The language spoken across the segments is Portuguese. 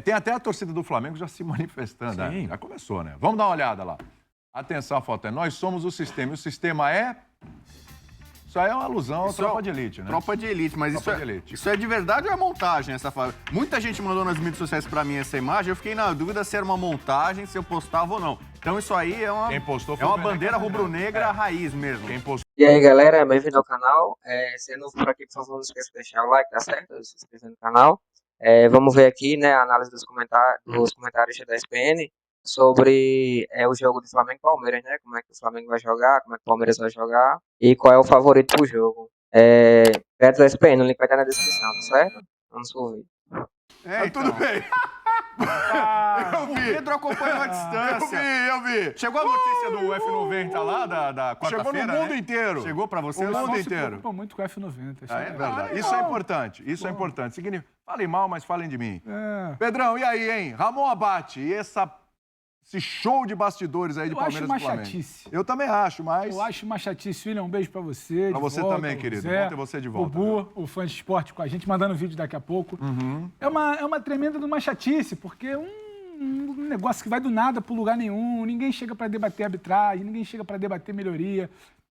Tem até a torcida do Flamengo já se manifestando. Sim. Né? Já começou, né? Vamos dar uma olhada lá. Atenção, a foto é: nós somos o sistema. E o sistema é... Isso aí é uma alusão à tropa de elite, né? Tropa de elite, mas isso é de verdade ou é montagem essa fala? Muita gente mandou nas mídias sociais pra mim essa imagem, eu fiquei na dúvida se era uma montagem, se eu postava ou não. Então isso aí é uma, Quem postou foi é uma o René bandeira Casimiro. rubro-negra raiz mesmo. Quem postou... E aí, galera, bem-vindo ao canal. Se é novo por aqui, por favor, não esqueça de deixar o like, tá certo? Se inscrever no canal. Vamos ver aqui, né, a análise dos comentários da ESPN sobre o jogo do Flamengo e Palmeiras, né? Como é que o Flamengo vai jogar, como é que o Palmeiras vai jogar e qual é o favorito pro jogo. Perto da ESPN, o link vai estar na descrição, tá certo? Vamos pro vídeo. Tudo bem. O Pedro acompanhou à distância. Eu vi. Chegou a notícia do F90 lá, da quarta-feira, Chegou no mundo inteiro. Chegou pra você? O lá? mundo Se inteiro. preocupa muito com o F90. É verdade. Isso é importante. Isso é importante. Falem mal, mas falem de mim. É. Pedrão, e aí, hein? Ramon Abate, e esse show de bastidores aí de Eu acho Palmeiras uma e Flamengo? chatice. Eu também acho, mas... Eu acho uma chatice, William. Um beijo pra você. Pra de você volta, também, querido. Zé, Bom ter você de volta. O Bu, o fã de esporte com a gente, mandando vídeo daqui a pouco. É uma tremenda de uma chatice, porque é um negócio que vai do nada pro lugar nenhum. Ninguém chega pra debater arbitragem, ninguém chega pra debater melhoria.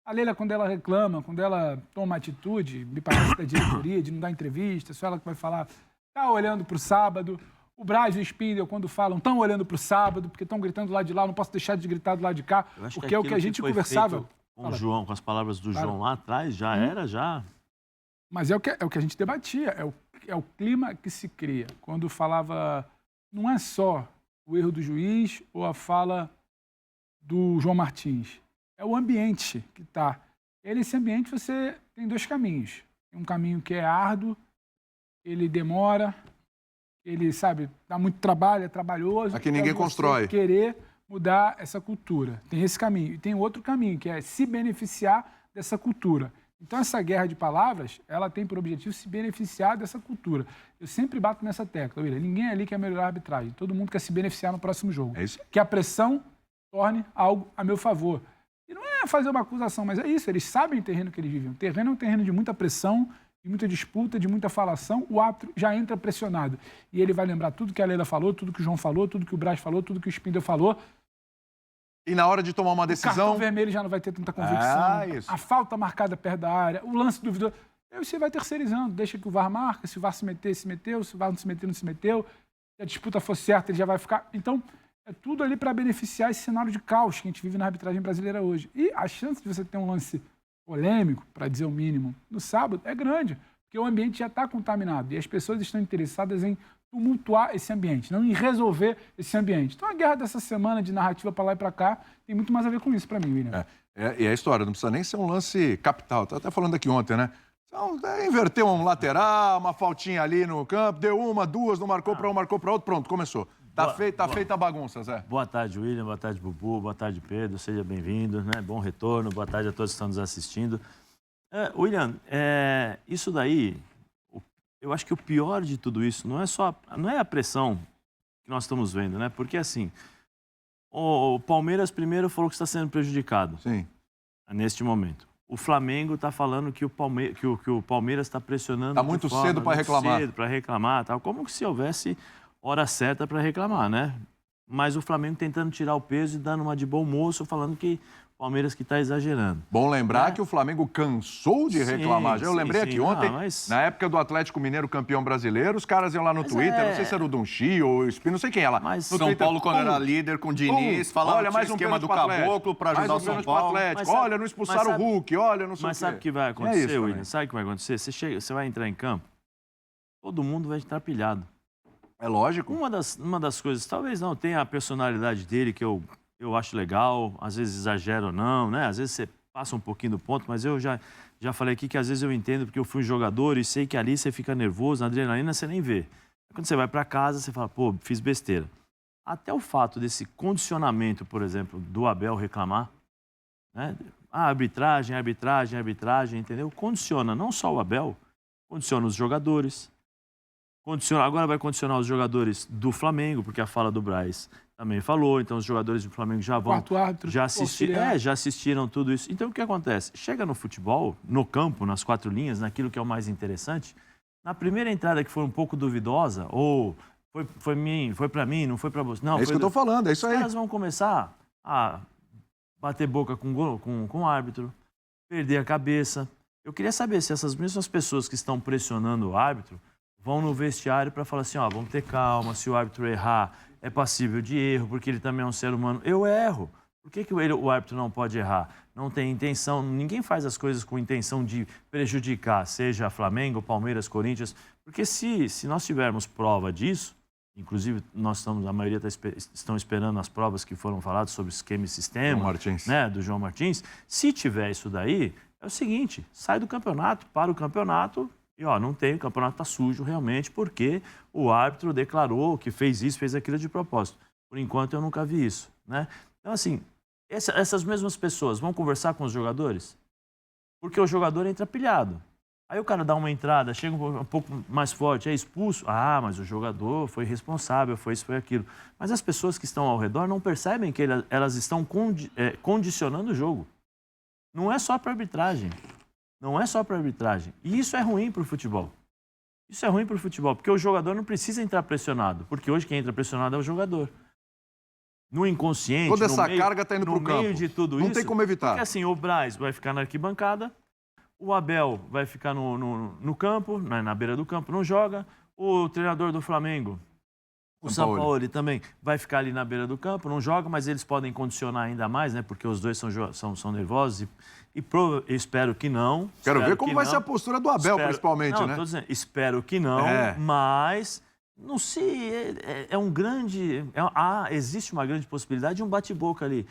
A Leila, quando ela reclama, quando ela toma atitude, me parece da diretoria, de não dar entrevista, só ela que vai falar, tá olhando pro sábado. O Braz e o Spindel, quando falam, estão olhando para o sábado, porque estão gritando do lado de lá, não posso deixar de gritar do lado de cá, porque é o que a gente conversava. Com o João, com as palavras do João lá atrás, já era. Mas é o que a gente debatia, é o clima que se cria. Quando falava, não é só o erro do juiz ou a fala do João Martins, é o ambiente que está. E nesse ambiente você tem dois caminhos. Tem um caminho que é árduo, ele demora, ele, sabe, dá muito trabalho, é trabalhoso. Aqui ninguém constrói. Querer mudar essa cultura. Tem esse caminho. E tem outro caminho, que é se beneficiar dessa cultura. Então, essa guerra de palavras, ela tem por objetivo se beneficiar dessa cultura. Eu sempre bato nessa tecla, William. Ninguém ali quer melhorar a arbitragem. Todo mundo quer se beneficiar no próximo jogo. É isso. Que a pressão torne algo a meu favor. E não é fazer uma acusação, mas é isso. Eles sabem o terreno que eles vivem. O terreno é um terreno de muita pressão, de muita disputa, de muita falação. O árbitro já entra pressionado. E ele vai lembrar tudo que a Leila falou, tudo que o João falou, tudo que o Braz falou, tudo que o Spindel falou. E na hora de tomar uma O decisão... cartão vermelho já não vai ter tanta convicção. Isso. A falta marcada perto da área, o lance duvidoso. Aí você vai terceirizando, deixa que o VAR marca, se o VAR se meter, se meteu, se o VAR não se meter, não se meteu. Se a disputa for certa, ele já vai ficar... Então, é tudo ali para beneficiar esse cenário de caos que a gente vive na arbitragem brasileira hoje. E a chance de você ter um lance polêmico, para dizer o mínimo, no sábado, é grande. Porque o ambiente já está contaminado e as pessoas estão interessadas em tumultuar esse ambiente, não em resolver esse ambiente. Então, a guerra dessa semana de narrativa para lá e para cá tem muito mais a ver com isso para mim, William. E a história, não precisa nem ser um lance capital. Estava até falando aqui ontem, né? Então, inverteu um lateral, uma faltinha ali no campo, deu uma, duas, não marcou para um, marcou para outro, pronto, começou. Tá feita a bagunça, Zé. Boa tarde, William. Boa tarde, Bubu. Boa tarde, Pedro. Seja bem-vindo, né? Bom retorno. Boa tarde a todos que estão nos assistindo. William, isso daí, eu acho que o pior de tudo isso não é a pressão que nós estamos vendo, né? Porque assim, o Palmeiras primeiro falou que está sendo prejudicado. Sim. Neste momento. O Flamengo está falando que o Palmeiras está pressionando. Está muito cedo para reclamar. Cedo para reclamar, tal. Como se houvesse hora certa para reclamar, né? Mas o Flamengo tentando tirar o peso e dando uma de bom moço, falando que o Palmeiras que está exagerando. Bom lembrar que o Flamengo cansou de reclamar. Eu lembrei aqui ontem, na época do Atlético Mineiro campeão brasileiro, os caras iam lá no Twitter, não sei se era o Dunchi ou o Espino, não sei quem é lá. No São Paulo, quando era líder com o Diniz, falava do esquema do Caboclo para ajudar o São Paulo. Olha, não expulsaram o Hulk, olha, não sei o quê. Mas sabe o que vai acontecer, William? Sabe o que vai acontecer? Você vai entrar em campo, todo mundo vai estar pilhado. É lógico. Uma das coisas, talvez não tenha a personalidade dele, que eu acho legal, às vezes exagera ou não, né? Às vezes você passa um pouquinho do ponto, mas eu já falei aqui que às vezes eu entendo porque eu fui jogador e sei que ali você fica nervoso, na adrenalina você nem vê. Quando você vai para casa, você fala, pô, fiz besteira. Até o fato desse condicionamento, por exemplo, do Abel reclamar, né? Arbitragem, entendeu? Condiciona não só o Abel, condiciona os jogadores, agora vai condicionar os jogadores do Flamengo, porque a fala do Braz também falou, então os jogadores do Flamengo já vão... Quarto árbitro, já assistiram tudo isso. Então o que acontece? Chega no futebol, no campo, nas quatro linhas, naquilo que é o mais interessante, na primeira entrada que foi um pouco duvidosa, ou foi para mim, não foi para você. Não, É isso que eu tô falando, é isso Os aí. caras vão começar a bater boca com o árbitro, perder a cabeça. Eu queria saber se essas mesmas pessoas que estão pressionando o árbitro vão no vestiário para falar assim, ó, vamos ter calma, se o árbitro errar, é passível de erro, porque ele também é um ser humano. Eu erro. Por que o árbitro não pode errar? Não tem intenção, ninguém faz as coisas com intenção de prejudicar, seja Flamengo, Palmeiras, Corinthians, porque se nós tivermos prova disso, inclusive a maioria estão esperando as provas que foram faladas sobre esquema e sistema, né, do João Martins, se tiver isso daí, é o seguinte, sai do campeonato, para o campeonato e não tem, o campeonato está sujo realmente, porque o árbitro declarou que fez isso, fez aquilo de propósito. Por enquanto eu nunca vi isso, né? Então assim, essas mesmas pessoas vão conversar com os jogadores? Porque o jogador entra pilhado. Aí o cara dá uma entrada, chega um pouco mais forte, é expulso. Ah, mas o jogador foi responsável, foi isso, foi aquilo. Mas as pessoas que estão ao redor não percebem que elas estão condicionando o jogo. Não é só para arbitragem. Não é só para arbitragem. E isso é ruim para o futebol. Isso é ruim para o futebol, porque o jogador não precisa entrar pressionado. Porque hoje quem entra pressionado é o jogador. No inconsciente, toda essa carga está indo para o campo. No meio de tudo isso... Não tem como evitar. Porque assim, o Braz vai ficar na arquibancada, o Abel vai ficar no campo, na beira do campo, não joga. O treinador do Flamengo, o Sampaoli também, vai ficar ali na beira do campo, não joga, mas eles podem condicionar ainda mais, né? Porque os dois são nervosos eu espero que não. Quero ver como vai ser a postura do Abel, principalmente, né? Tô dizendo, espero que não, mas... Não sei, existe uma grande possibilidade de um bate-boca ali.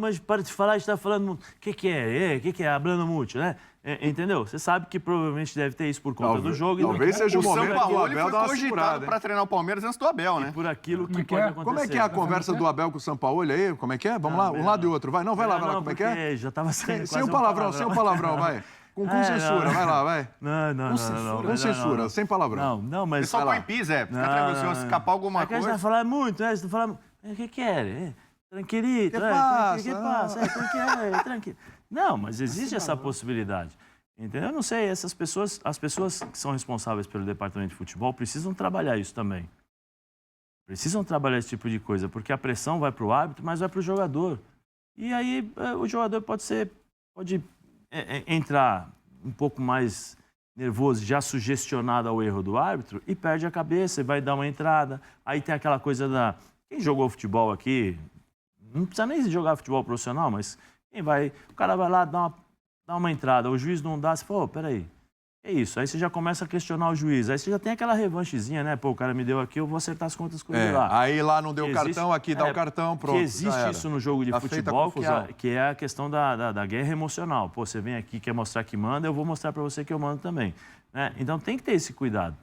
Mas para te falar, está falando... O que é? Hablando muito, né? Entendeu? Você sabe que provavelmente deve ter isso por conta do jogo. Talvez seja o momento do Abel dar uma cogitado segurada, para treinar o Palmeiras antes do Abel, né? E por aquilo que pode acontecer. Como é que é a conversa do Abel com o Sampaoli aí? Como é que é? Vamos lá, um lado e outro. Vai lá, como é que é? Já estava saindo sem o palavrão, vai. Com censura, vai lá, vai. Não. Com censura, sem palavrão. Não, mas... Só põe pis, Fica tranquilo, se eu escapar alguma coisa... Você vai falar muito, né? Você tá falando... O que é? Tranquilito. Que passa? Tranquilo. Não, mas existe essa possibilidade. Entendeu? Eu não sei, as pessoas que são responsáveis pelo departamento de futebol precisam trabalhar isso também. Precisam trabalhar esse tipo de coisa, porque a pressão vai para o árbitro, mas vai para o jogador. E aí o jogador pode entrar um pouco mais nervoso, já sugestionado ao erro do árbitro, e perde a cabeça e vai dar uma entrada. Aí tem aquela coisa da... Quem jogou futebol aqui, não precisa nem jogar futebol profissional, mas o cara vai lá, dá uma entrada, o juiz não dá, você fala, peraí, é isso. Aí você já começa a questionar o juiz, aí você já tem aquela revanchezinha, né? O cara me deu aqui, eu vou acertar as contas com ele lá. Aí lá não deu o cartão, aqui dá o cartão, pronto. Que existe isso no jogo de futebol, que é a questão da guerra emocional. Você vem aqui, quer mostrar que manda, eu vou mostrar para você que eu mando também. Né? Então tem que ter esse cuidado.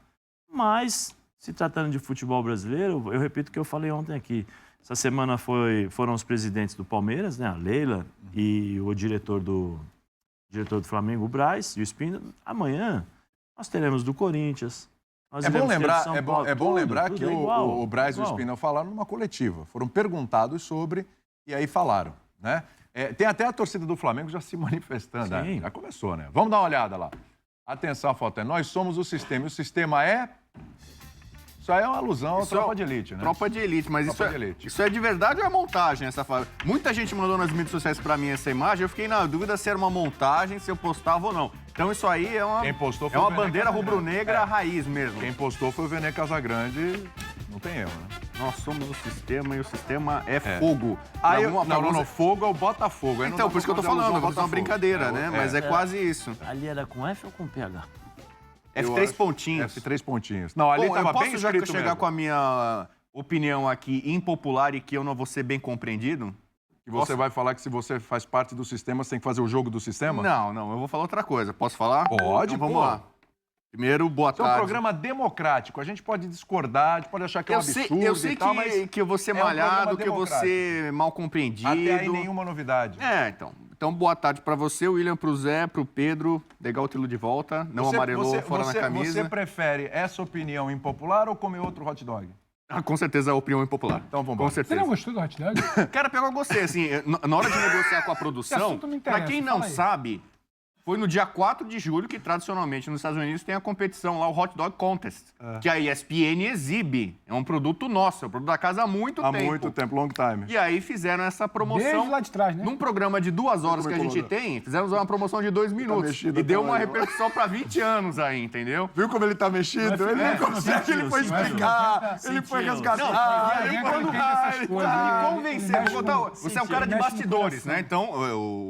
Mas, se tratando de futebol brasileiro, eu repito o que eu falei ontem aqui. Essa semana foram os presidentes do Palmeiras, né? A Leila e o diretor do Flamengo, o Braz e o Espino. Amanhã nós teremos do Corinthians. É bom lembrar que o Braz e o Espino falaram numa coletiva. Foram perguntados sobre e aí falaram, né? Tem até a torcida do Flamengo já se manifestando. Né? Já começou, né? Vamos dar uma olhada lá. Atenção, a foto é: nós somos o sistema. E o sistema é... Isso aí é uma alusão à tropa de elite, né? Tropa de elite, mas isso é de verdade ou é montagem essa fala? Muita gente mandou nas mídias sociais pra mim essa imagem, eu fiquei na dúvida se era uma montagem, se eu postava ou não. Então isso aí é uma bandeira rubro-negra raiz mesmo. Quem postou foi o Vene Casagrande, não tem erro, né? Nós somos o sistema e o sistema é fogo. Não, fogo é o Botafogo. Então, por isso que eu tô falando, é uma brincadeira, né? Mas é quase isso. Ali era com F ou com PH? F3 pontinhos. F3 pontinhos. Não, ali estava bem escrito mesmo. Chegar com a minha opinião aqui impopular e que eu não vou ser bem compreendido? Que você vai falar que se você faz parte do sistema, você tem que fazer o jogo do sistema? Não, eu vou falar outra coisa. Posso falar? Pode, então, vamos lá. Primeiro, boa tarde. É um programa democrático. A gente pode discordar, a gente pode achar que é um absurdo eu sei que eu vou ser malhado, que eu vou ser mal compreendido. Até aí nenhuma novidade. Então, boa tarde pra você, William, pro Zé, pro Pedro. Legal tê-lo de volta. Não amarelou fora na camisa. Você prefere essa opinião impopular ou comer outro hot dog? Com certeza a opinião impopular. Então vamos lá. Com certeza. Você não gostou do hot dog? Cara, pegou você, assim, na hora de negociar com a produção, pra quem não sabe, foi no dia 4 de julho que, tradicionalmente, nos Estados Unidos tem a competição lá, o Hot Dog Contest, que a ESPN exibe. É um produto nosso, é um produto da casa há muito tempo. Há muito tempo, long time. E aí fizeram essa promoção. Desde lá de trás, né? Num programa de 2 horas que a gente tem, fizemos uma promoção de 2 minutos. mexido E deu até uma lá, repercussão para 20 anos aí, entendeu? Viu como ele tá mexido? Ele não consegue, ele foi explicar, ele foi resgatar. E aí, quando me convenceu, você é um cara de bastidores, né? Então,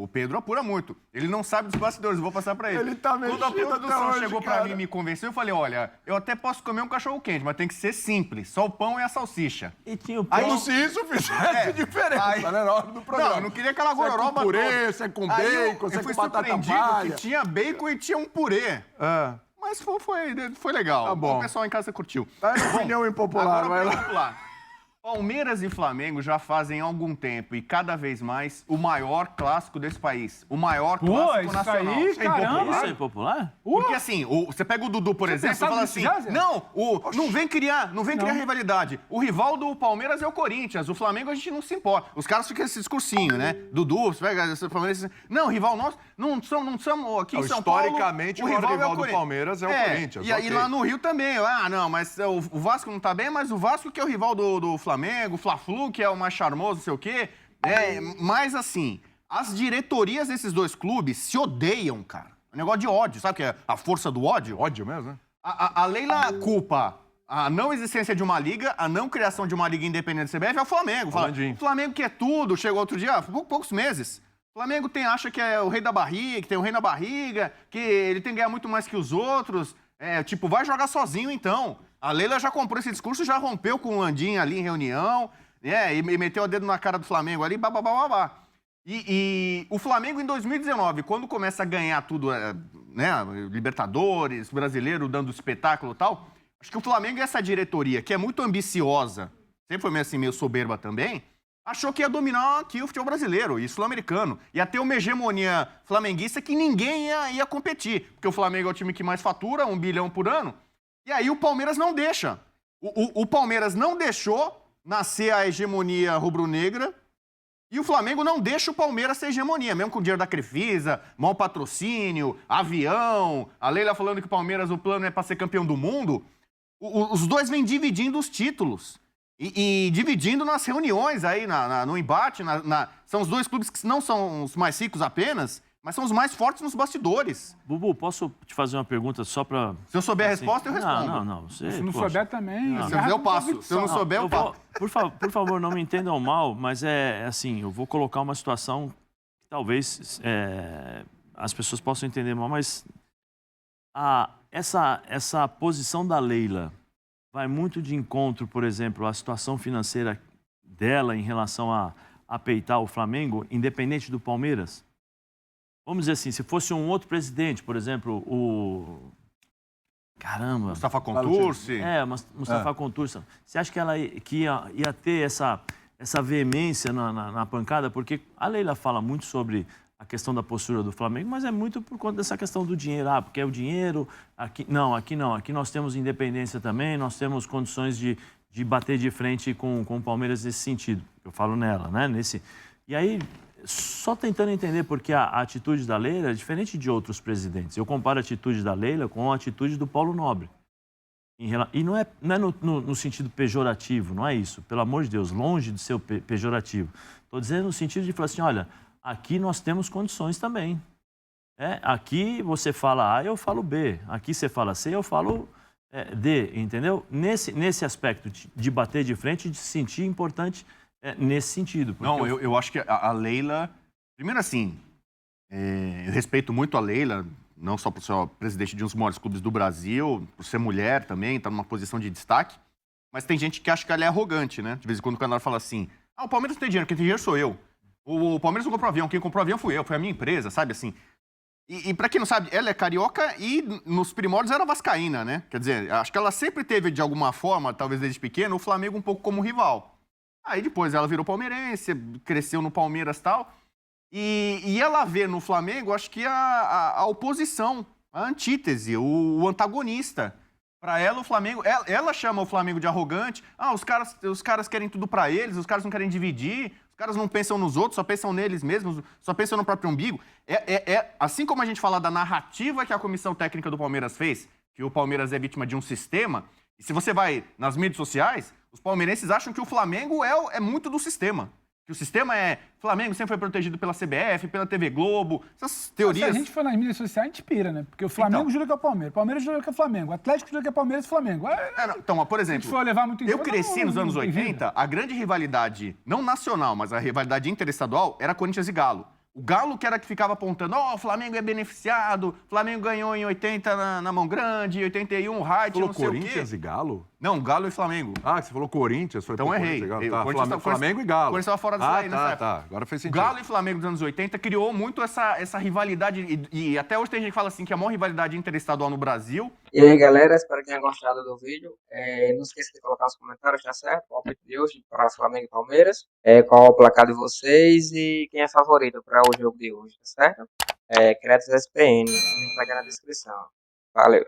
o Pedro apura muito. Ele não sabe dos bastidores, eu vou passar pra ele. Ele tá Quando a mexido produção até hoje, chegou pra cara. mim e me convenceu, eu falei, olha, eu até posso comer um cachorro quente, mas tem que ser simples, só o pão e a salsicha. E tinha o Como pão. se isso fizesse diferença, né? Na hora do programa. Não, eu não queria aquela Se é gororoba com purê, toda. se é com Aí bacon, se é eu fui com batata surpreendido palha. que tinha bacon e tinha um purê. É. Mas foi legal. Tá bom. O pessoal em casa curtiu. Tá em opinião impopular, Agora, vai lá. opinião popular. Palmeiras e Flamengo já fazem há algum tempo e cada vez mais o maior clássico desse país. O maior Pô, clássico isso nacional. aí, caramba. Isso é impopular? Porque assim, você pega o Dudu, por exemplo, e pensava fala nisso assim: já, Zé? não, não vem criar rivalidade. O rival do Palmeiras é o Corinthians, o Flamengo a gente não se importa. Os caras ficam esse discursinho, né? Dudu, você pega esse Palmeiras. Não, rival nosso, não somos aqui em São Paulo. Historicamente, o maior rival do Palmeiras é o Corinthians. E aí lá no Rio também. Ah, não, mas o Vasco não tá bem, mas o Vasco que é o rival do Flamengo, o Fla-Flu, que é o mais charmoso, não sei o quê. Mas assim, as diretorias desses dois clubes se odeiam, cara. É um negócio de ódio, sabe o que é a força do ódio? Ódio mesmo, né? A Leila culpa a não existência de uma liga, a não criação de uma liga independente do CBF é o Flamengo. Fala, o Flamengo que é tudo, chegou outro dia, poucos meses. O Flamengo acha que é o rei da barriga, que tem o rei na barriga, que ele tem que ganhar muito mais que os outros. Vai jogar sozinho então. A Leila já comprou esse discurso, já rompeu com o Landim ali em reunião, e meteu o dedo na cara do Flamengo ali, babá. E o Flamengo em 2019, quando começa a ganhar tudo, Libertadores, brasileiro dando espetáculo e tal, acho que o Flamengo e essa diretoria, que é muito ambiciosa, sempre foi meio soberba também, achou que ia dominar aqui o futebol brasileiro e sul-americano. Ia ter uma hegemonia flamenguista que ninguém ia competir, porque o Flamengo é o time que mais fatura, 1 bilhão por ano, e aí o Palmeiras não deixa. O Palmeiras não deixou nascer a hegemonia rubro-negra, e o Flamengo não deixa o Palmeiras ser hegemonia, mesmo com o dinheiro da Crefisa, mau patrocínio, avião, a Leila falando que o Palmeiras, o plano é para ser campeão do mundo. Os dois vêm dividindo os títulos e dividindo nas reuniões aí, no embate. São os dois clubes que não são os mais ricos apenas, mas são os mais fortes nos bastidores. Bubu, posso te fazer uma pergunta só para... Se eu souber a resposta, eu respondo. Não. Se não souber também... Se eu souber, eu passo. Se eu não souber, eu passo. Por favor, não me entendam mal, mas é assim, eu vou colocar uma situação que talvez as pessoas possam entender mal, mas essa posição da Leila vai muito de encontro, por exemplo, à situação financeira dela em relação a peitar o Flamengo, independente do Palmeiras? Vamos dizer assim, se fosse um outro presidente, por exemplo, o... Caramba. Mustafa Contursi. Mustafa Contursi. Você acha que ela ia ter essa veemência na pancada? Porque a Leila fala muito sobre a questão da postura do Flamengo, mas é muito por conta dessa questão do dinheiro. Porque é o dinheiro, aqui não. Aqui nós temos independência também, nós temos condições de bater de frente com o Palmeiras nesse sentido. Eu falo nela, né? E aí, só tentando entender porque a atitude da Leila é diferente de outros presidentes. Eu comparo a atitude da Leila com a atitude do Paulo Nobre. E não é no sentido pejorativo, não é isso. Pelo amor de Deus, longe de ser pejorativo. Estou dizendo no sentido de falar assim, olha, aqui nós temos condições também. Aqui você fala A, eu falo B. Aqui você fala C, eu falo D, entendeu? Nesse aspecto de bater de frente e de se sentir importante nesse sentido. Não, eu acho que a Leila... Primeiro assim, eu respeito muito a Leila, não só por ser presidente de um dos maiores clubes do Brasil, por ser mulher também, estar numa posição de destaque, mas tem gente que acha que ela é arrogante, né? De vez em quando ela fala assim, o Palmeiras não tem dinheiro, quem tem dinheiro sou eu. O Palmeiras não comprou avião, quem comprou avião fui eu, foi a minha empresa, sabe assim? E pra quem não sabe, ela é carioca e nos primórdios era vascaína, né? Quer dizer, acho que ela sempre teve, de alguma forma, talvez desde pequeno, o Flamengo um pouco como rival. Aí depois ela virou palmeirense, cresceu no Palmeiras e tal. E ela vê no Flamengo, acho que a oposição, a antítese, o antagonista. Para ela, o Flamengo... Ela chama o Flamengo de arrogante. Os caras querem tudo para eles, os caras não querem dividir, Os caras não pensam nos outros, só pensam neles mesmos, só pensam no próprio umbigo. Assim como a gente fala da narrativa que a comissão técnica do Palmeiras fez, que o Palmeiras é vítima de um sistema, e se você vai nas mídias sociais, os palmeirenses acham que o Flamengo é muito do sistema. Que o sistema Flamengo sempre foi protegido pela CBF, pela TV Globo, essas teorias. Se a gente for nas mídias sociais, a gente pira, né? Porque o Flamengo jura que é o Palmeiras, o Palmeiras jura que é o Flamengo, o Atlético jura que é Palmeiras e Flamengo. Então, por exemplo, se for levar muito em eu conta, cresci nos anos 80, a grande rivalidade, não nacional, mas a rivalidade interestadual, era Corinthians e Galo. O Galo que era que ficava apontando, o Flamengo é beneficiado, o Flamengo ganhou em 80 na Mão Grande, em 81 o Wright, não sei o quê. Corinthians e Galo? Não, Galo e Flamengo. Ah, você falou Corinthians. Foi Então errei. Flamengo e Galo. O Corinthians estava fora disso aí nessa época. Tá. Agora fez sentido. Galo e Flamengo dos anos 80 criou muito essa rivalidade, e até hoje tem gente que fala assim, que é a maior rivalidade interestadual no Brasil. E aí, galera, espero que tenham gostado do vídeo. Não esqueça de colocar nos comentários, tá certo? Qual o palpite de hoje para Flamengo e Palmeiras. Qual o placar de vocês e quem é favorito para o jogo de hoje, tá certo? Créditos SPN, o link vai estar na descrição. Valeu!